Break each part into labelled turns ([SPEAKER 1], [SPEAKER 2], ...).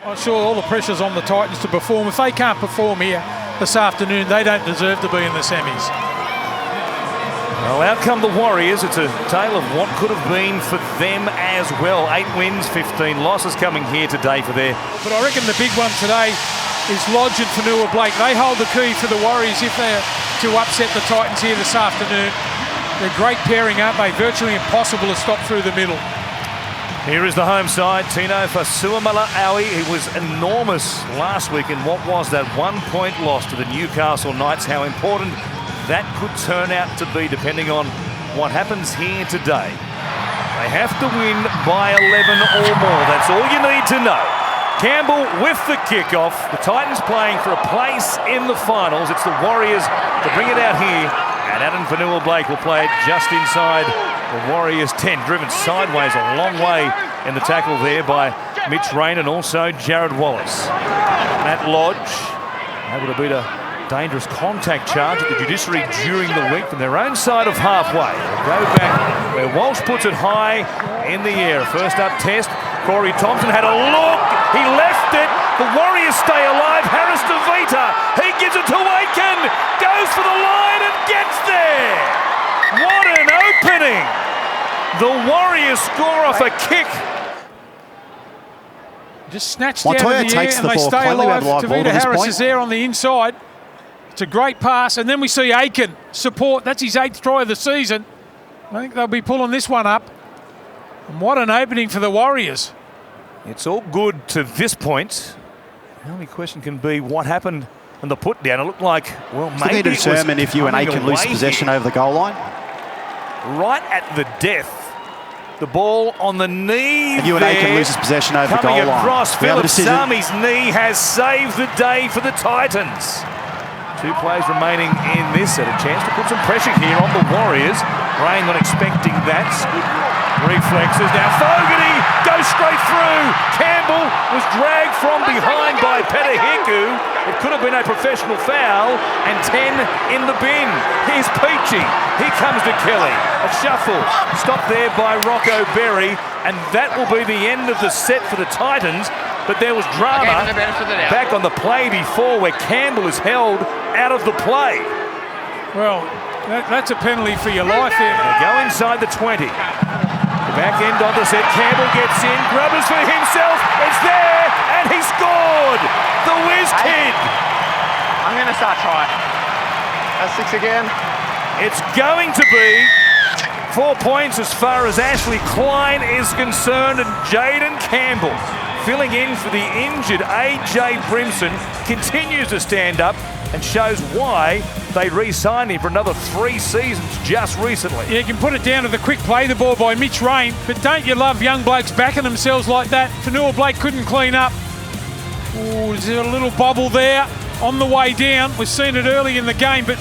[SPEAKER 1] I'm sure all the pressure's on the Titans to perform. If they can't perform here this afternoon, they don't deserve to be in the semis.
[SPEAKER 2] Well, out come the Warriors. It's a tale of what could have been for them as well. 8 wins, 15 losses coming here today for their...
[SPEAKER 1] But I reckon the big one today is Lodge and Cronulla Blake. They hold the key for the Warriors if they're to upset the Titans here this afternoon. They're great pairing, aren't they? Virtually impossible to stop through the middle.
[SPEAKER 2] Here is the home side. Tino Fasuamala-Aui. He was enormous last week in what was that 1-point loss to the Newcastle Knights. How important that could turn out to be depending on what happens here today. They have to win by 11 or more. That's all you need to know. Campbell with the kickoff. The Titans playing for a place in the finals. It's the Warriors to bring it out here. And Adam Cronulla-Blake will play it just inside the Warriors' 10. Driven sideways a long way in the tackle there by Mitch Rain and also Jared Wallace. Matt Lodge able to beat a dangerous contact charge at the judiciary during the week from their own side of halfway. They'll go back where Walsh puts it high in the air. First up test, Corey Thompson had a look. He left it. The Warriors stay alive. Harris DeVita. He gives it to Aiken. Goes for the line and gets there. What an opening. The Warriors score off a kick.
[SPEAKER 1] Just snatched out of the air and they stay alive. DeVita Harris is there on the inside. It's a great pass, and then we see Aiken support. That's his 8th try of the season. I think they'll be pulling this one up. And what an opening for the Warriors.
[SPEAKER 2] It's all good to this point. The only question can be what happened on the put down. It looked like, well, maybe
[SPEAKER 3] need to determine if you and Aiken lose possession over the goal line.
[SPEAKER 2] Right at the death. The ball on the knee.
[SPEAKER 3] You and Aiken loses possession over the goal line.
[SPEAKER 2] Coming across, Philip Sami's knee has saved the day for the Titans. 2 plays remaining in this set. A chance to put some pressure here on the Warriors. Rain not expecting that. Good reflexes. Now Fogarty goes straight through. Campbell was dragged from behind by Petahiku. It could have been a professional foul. And 10 in the bin. Here's Peachy. Here comes to Kelly. A shuffle. Stopped there by Rocco Berry. And that will be the end of the set for the Titans. But there was drama back on the play before where Campbell is held out of the play.
[SPEAKER 1] Well, that's a penalty for your life there.
[SPEAKER 2] They go inside the 20. The back end of the set, Campbell gets in, Grubbers for himself, it's there, and he scored! The whiz kid!
[SPEAKER 4] I'm going to start trying. That's 6 again.
[SPEAKER 2] It's going to be 4 points as far as Ashley Klein is concerned, and Jayden Campbell, filling in for the injured AJ Brimson, continues to stand up and shows why they re-signed him for another 3 seasons just recently.
[SPEAKER 1] Yeah, you can put it down to the quick play the ball by Mitch Rain, but don't you love young blokes backing themselves like that? Cronulla-Blake couldn't clean up. Oh, there's a little bobble there on the way down. We've seen it early in the game, but...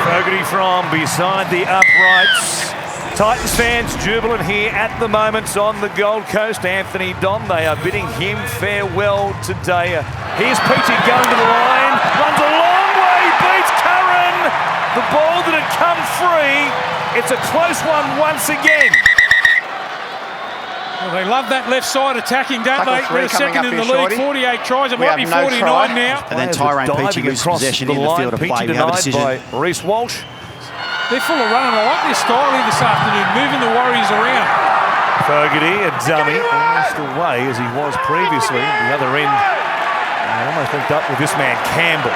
[SPEAKER 2] Fogarty from beside the uprights. Titans fans jubilant here at the moment on the Gold Coast. Anthony Don, they are bidding him farewell today. Here's Peachy going to the line, runs a long way, beats Curran. The ball that had come free. It's a close one once again.
[SPEAKER 1] Well, they love that left side attacking, don't they? They're second in the league, 48 tries. It might be 49 now.
[SPEAKER 3] And then Tyrone Peachy loses possession in the field of play. We have a decision.
[SPEAKER 2] By Reece Walsh.
[SPEAKER 1] They're full of running. I like their style here this afternoon, moving the Warriors around.
[SPEAKER 2] Fogarty, a dummy, almost away as he was previously. The other end, almost linked up with this man, Campbell.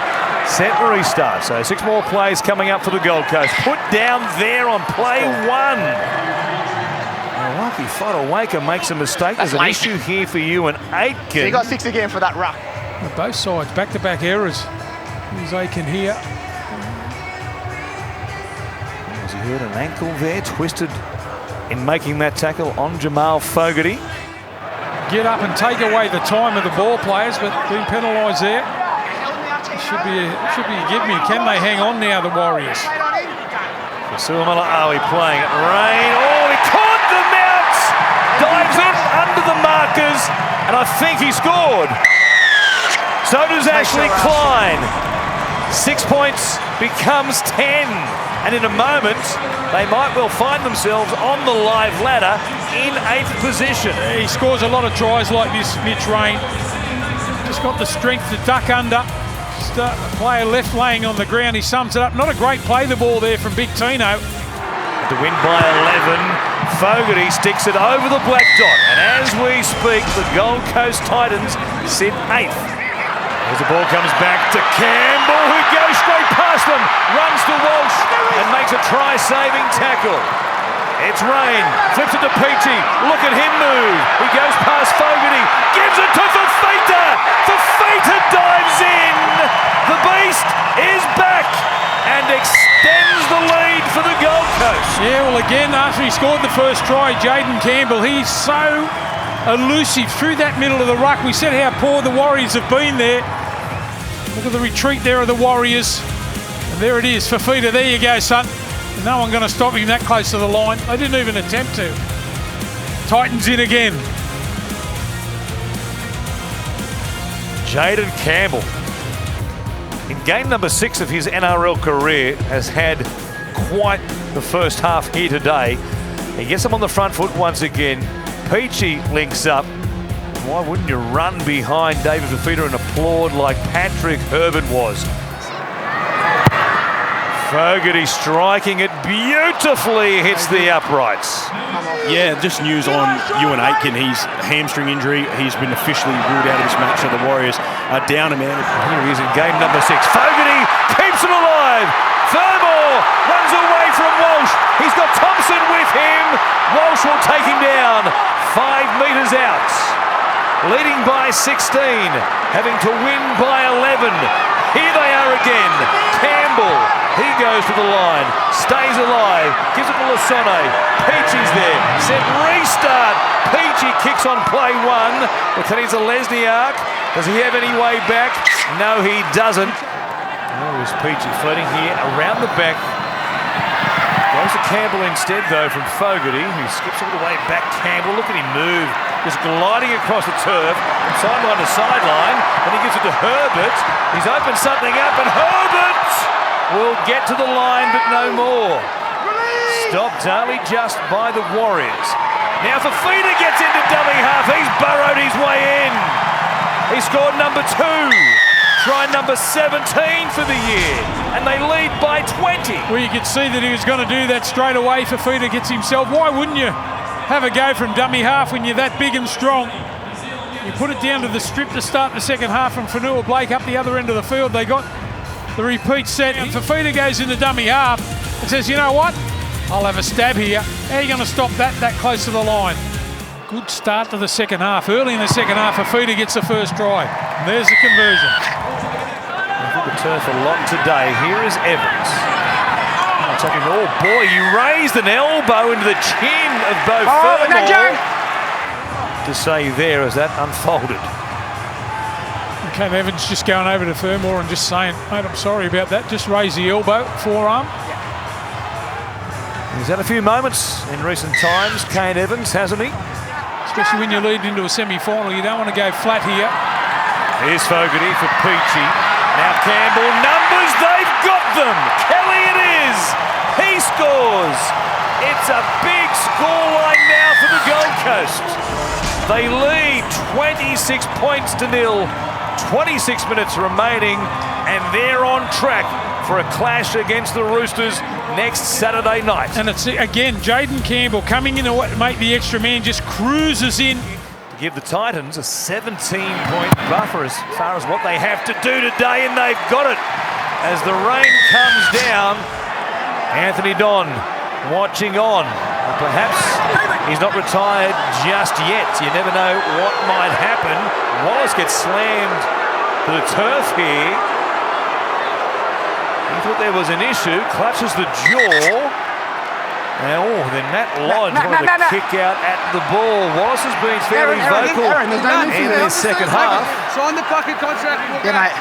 [SPEAKER 2] Set restart, so 6 more plays coming up for the Gold Coast. Put down there on play 1. Now, lucky Fodawaker makes a mistake. There's an issue here for you and Aitken.
[SPEAKER 4] So you got 6 again for that ruck.
[SPEAKER 1] Both sides, back-to-back errors. Here's Aiken here.
[SPEAKER 2] As he hurt an ankle there, twisted in making that tackle on Jamal Fogarty.
[SPEAKER 1] Get up and take away the time of the ball players, but being penalised there. Should be a give me. Can they hang on now, the Warriors?
[SPEAKER 2] Fasuamala-Aui playing it. Rain. Oh, he caught the mounts! Dives in under the markers, and I think he scored. So does Ashley Klein. 6 points becomes 10. And in a moment, they might well find themselves on the live ladder in 8th position.
[SPEAKER 1] He scores a lot of tries like this, Mitch Rain. Just got the strength to duck under. Just a player left laying on the ground. He sums it up. Not a great play the ball there from Big Tino.
[SPEAKER 2] To win by 11, Fogarty sticks it over the black dot. And as we speak, the Gold Coast Titans sit 8th. As the ball comes back to Campbell, who goes straight past them, runs to Walsh and makes a try-saving tackle. It's Rain, flips it to Peachy. Look at him move. He goes past Fogarty, gives it to Fafita. Fafita dives in. The Beast is back and extends the lead for the Gold Coast.
[SPEAKER 1] Yeah, well, again, after he scored the first try, Jayden Campbell, he's so elusive through that middle of the ruck. We said how poor the Warriors have been there. Look at the retreat there of the Warriors. And there it is, Fafita. There you go, son. No one going to stop him that close to the line. They didn't even attempt to. Titans in again.
[SPEAKER 2] Jayden Campbell, in game number 6 of his NRL career, has had quite the first half here today. He gets them on the front foot once again. Peachy links up. Why wouldn't you run behind David Fafita and applaud like Patrick Herbert was? Fogarty striking it beautifully, hits the uprights.
[SPEAKER 3] Yeah, just news on Ewan Aitken. His hamstring injury, he's been officially ruled out of this match, so the Warriors are down a man.
[SPEAKER 2] Here he is in game number 6. Fogarty keeps it alive. Fermor runs away from Walsh. He's got Thompson with him. Walsh will take him down 5 metres out. Leading by 16, having to win by 11. Here they are again. Campbell, he goes to the line, stays alive, gives it to Lasone. Peachy's there, set restart. Peachy kicks on play 1, but then he's a Lesniak. Does he have any way back? No, he doesn't. Oh, is Peachy floating here around the back. Goes to Campbell instead, though, from Fogarty, who skips all the way back. Campbell, look at him move. Just gliding across the turf from sideline to sideline. And he gives it to Herbert. He's opened something up, and Herbert will get to the line, but no more. Stopped only just by the Warriors. Now Fafita gets into dummy half. He's burrowed his way in. He scored number 2. Try number 17 for the year, and they lead by 20.
[SPEAKER 1] Well, you could see that he was going to do that straight away. Fafita gets himself. Why wouldn't you have a go from dummy half when you're that big and strong? You put it down to the strip to start the second half from Cronulla Blake up the other end of the field. They got the repeat set, and Fafita goes into dummy half and says, you know what? I'll have a stab here. How are you going to stop that close to the line? Good start to the second half. Early in the second half, Fafita gets the first try. And there's the conversion.
[SPEAKER 2] The turf a lot today. Here is Evans. Oh boy, you raised an elbow into the chin of Beau Fermor. To say there as that unfolded.
[SPEAKER 1] Okay, Evans just going over to Fermor and just saying, mate, I'm sorry about that. Just raise the elbow, forearm.
[SPEAKER 2] He's had a few moments in recent times, Kane Evans, hasn't he?
[SPEAKER 1] Especially when you lead into a semi-final, you don't want to go flat here.
[SPEAKER 2] Here's Fogarty for Peachy. Now Campbell, numbers, they've got them. Kelly it is. He scores. It's a big scoreline now for the Gold Coast. They lead 26 points to 0. 26 minutes remaining, and they're on track for a clash against the Roosters next Saturday night.
[SPEAKER 1] And it's, again, Jayden Campbell coming in to make the extra man, just cruises in.
[SPEAKER 2] Give the Titans a 17-point buffer as far as what they have to do today, and they've got it. As the rain comes down, Anthony Don watching on. Perhaps he's not retired just yet. You never know what might happen. Wallace gets slammed to the turf here. He thought there was an issue, clutches the jaw. Now, then Matt Lodge wanted to kick out at the ball. Wallace has been fairly vocal in the second half.
[SPEAKER 5] Sign the fucking contract.
[SPEAKER 4] Yeah, mate.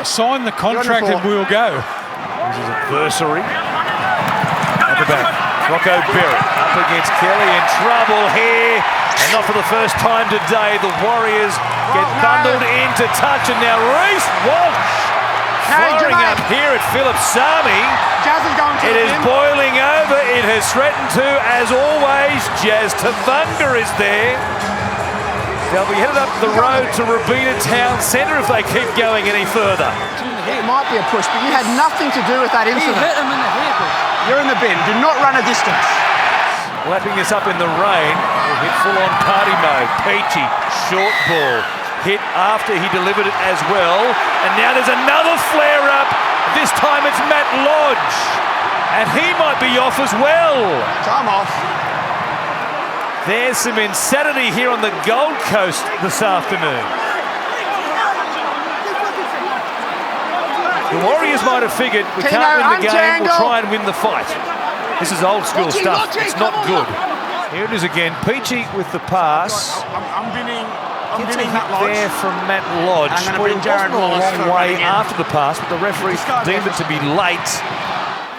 [SPEAKER 1] Sign the contract and we'll go.
[SPEAKER 2] This is adversary. At the back, Rocco Berry up against Kelly, in trouble here. And not for the first time today, the Warriors get bundled into touch, and now Reece Walsh firing up here at Philip Sami.
[SPEAKER 4] Jazz is going to
[SPEAKER 2] It is boiling over. It has threatened to, as always. Jazz Tavunga is there. They'll be headed up the road to Robina Town Centre if they keep going any further.
[SPEAKER 4] It might be a push, but you had nothing to do with that incident.
[SPEAKER 5] He hit him in the head.
[SPEAKER 4] You're in the bin. Do not run a distance.
[SPEAKER 2] Lapping this up in the rain, will hit full-on party mode. Peachy, short ball, hit after he delivered it as well. And now there's another flare-up. This time it's Matt Lodge. And he might be off as well.
[SPEAKER 4] Time off.
[SPEAKER 2] There's some insanity here on the Gold Coast this afternoon. The Warriors might have figured we can't win the game, we'll try and win the fight. This is old school stuff, it's not good. Here it is again, Peachy with the pass.
[SPEAKER 4] I'm binning
[SPEAKER 2] Gets a hit
[SPEAKER 4] Matt Lodge.
[SPEAKER 2] there from Matt Lodge.
[SPEAKER 4] And I'm going to bring Jared
[SPEAKER 2] a
[SPEAKER 4] Wallace
[SPEAKER 2] long way after the pass, but the referee deemed it to be late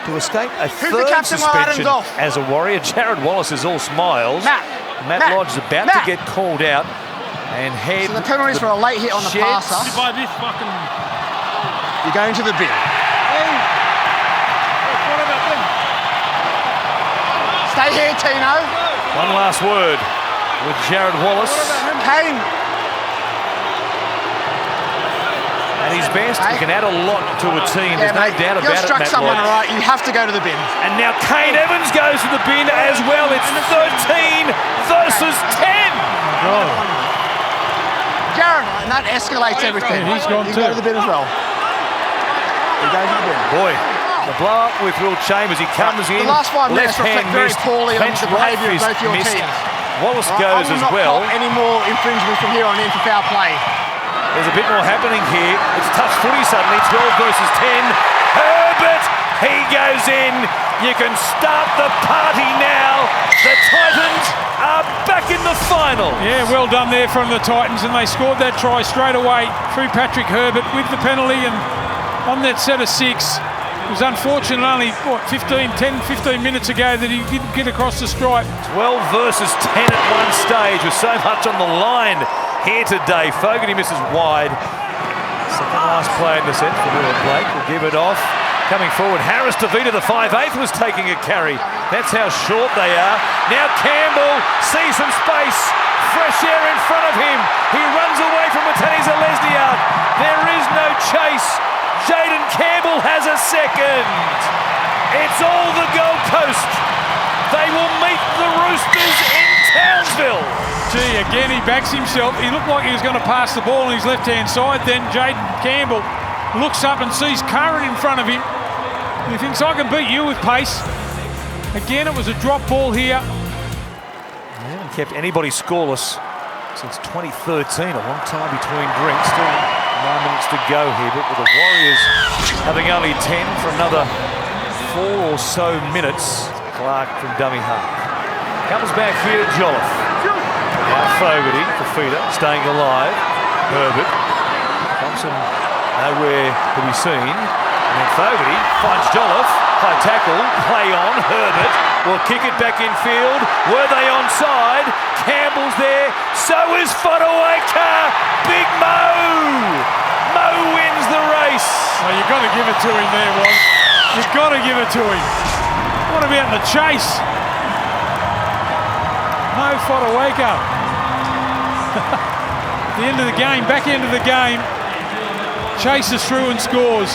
[SPEAKER 2] to escape a third suspension as a Warrior. Jared Wallace is all smiles. Matt Lodge is about to get called out and head.
[SPEAKER 4] So the penalty is for a late hit on the passer. You're going to the bin. Stay here, Tino.
[SPEAKER 2] One last word with Jared Wallace.
[SPEAKER 4] Kane.
[SPEAKER 2] At his best, he can add a lot to a team. There's no doubt about it,
[SPEAKER 4] You've struck
[SPEAKER 2] Matt
[SPEAKER 4] someone
[SPEAKER 2] Lodge.
[SPEAKER 4] right. You have to go to the bin.
[SPEAKER 2] And now Kane Evans goes to the bin as well. It's 13 versus 10.
[SPEAKER 4] Jared, and that escalates everything.
[SPEAKER 1] Yeah, he's gone
[SPEAKER 4] you
[SPEAKER 1] too.
[SPEAKER 4] go to the bin as well. He goes to the bin.
[SPEAKER 2] Boy, the blow up with Will Chambers. He comes in.
[SPEAKER 4] The last 5 minutes
[SPEAKER 2] left hand
[SPEAKER 4] reflect very
[SPEAKER 2] missed,
[SPEAKER 4] poorly on
[SPEAKER 2] bench
[SPEAKER 4] the
[SPEAKER 2] right
[SPEAKER 4] behaviour of
[SPEAKER 2] fist
[SPEAKER 4] both your
[SPEAKER 2] missed.
[SPEAKER 4] teams.
[SPEAKER 2] Wallace goes
[SPEAKER 4] I will
[SPEAKER 2] as
[SPEAKER 4] not
[SPEAKER 2] well.
[SPEAKER 4] call any more infringements from here on in for foul play.
[SPEAKER 2] There's a bit more happening here. It's touch footy suddenly, 12 versus 10. Herbert, he goes in. You can start the party now. The Titans are back in the final.
[SPEAKER 1] Yeah, well done there from the Titans, and they scored that try straight away through Patrick Herbert with the penalty, and on that set of 6. It was unfortunate only, 10, 15 minutes ago that he didn't get across the stripe.
[SPEAKER 2] 12 versus 10 at one stage with so much on the line here today. Fogarty misses wide. Second last play in the set for Will Blake. Will give it off. Coming forward, Harris DeVita, the 5'8", was taking a carry. That's how short they are. Now Campbell sees some space. Fresh air in front of him. He runs away from Matani Zalesniak. There is no chase. Jayden Campbell has a second. It's all the Gold Coast. They will meet the Roosters in Townsville.
[SPEAKER 1] Gee, again he backs himself. He looked like he was going to pass the ball on his left-hand side. Then Jayden Campbell looks up and sees Curran in front of him. He thinks, I can beat you with pace. Again, it was a drop ball here.
[SPEAKER 2] They haven't kept anybody scoreless since 2013. A long time between drinks. Still 9 minutes to go here, but with the Warriors having only 10 for another 4 or so minutes. Clark from dummy half. Comes back here to Jolliffe. Now Fogarty for feeder, staying alive. Herbert. Thompson nowhere to be seen. And then Fogarty finds Jolliffe. High tackle, play on. Herbert will kick it back in field. Were they onside? Campbell's there. So is Fodawaker. Big Mo. Mo wins the race.
[SPEAKER 1] Well, you've got to give it to him there, Waz. You've got to give it to him. What about the chase? Mo Fodawaker. The end of the game, back end of the game. Chases through and scores.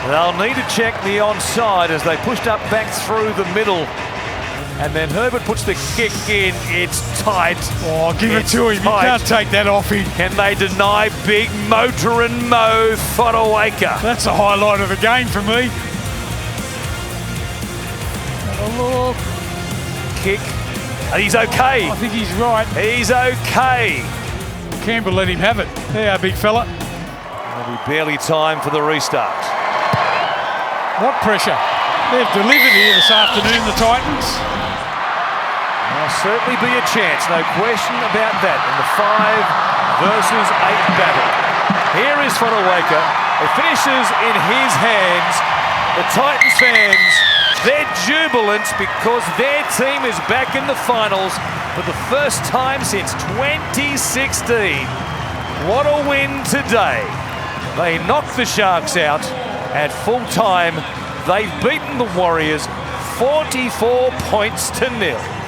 [SPEAKER 2] They'll need to check the onside as they pushed up back through the middle. And then Herbert puts the kick in. It's tight.
[SPEAKER 1] Oh, give it to him.
[SPEAKER 2] Tight.
[SPEAKER 1] You can't take that off him.
[SPEAKER 2] Can they deny big motoring Mo Fodawaker?
[SPEAKER 1] That's the highlight of the game for me. Have a look.
[SPEAKER 2] Kick. And he's okay.
[SPEAKER 1] I think he's right.
[SPEAKER 2] He's okay.
[SPEAKER 1] Campbell let him have it. There, big fella.
[SPEAKER 2] There'll be barely time for the restart.
[SPEAKER 1] What pressure. They've delivered here this afternoon, the Titans.
[SPEAKER 2] There'll certainly be a chance, no question about that, in the 5 versus 8 battle. Here is Fodawaker. It finishes in his hands. The Titans fans They're jubilant because their team is back in the finals for the first time since 2016. What a win today. They knocked the Sharks out at full time. They've beaten the Warriors 44 points to 0.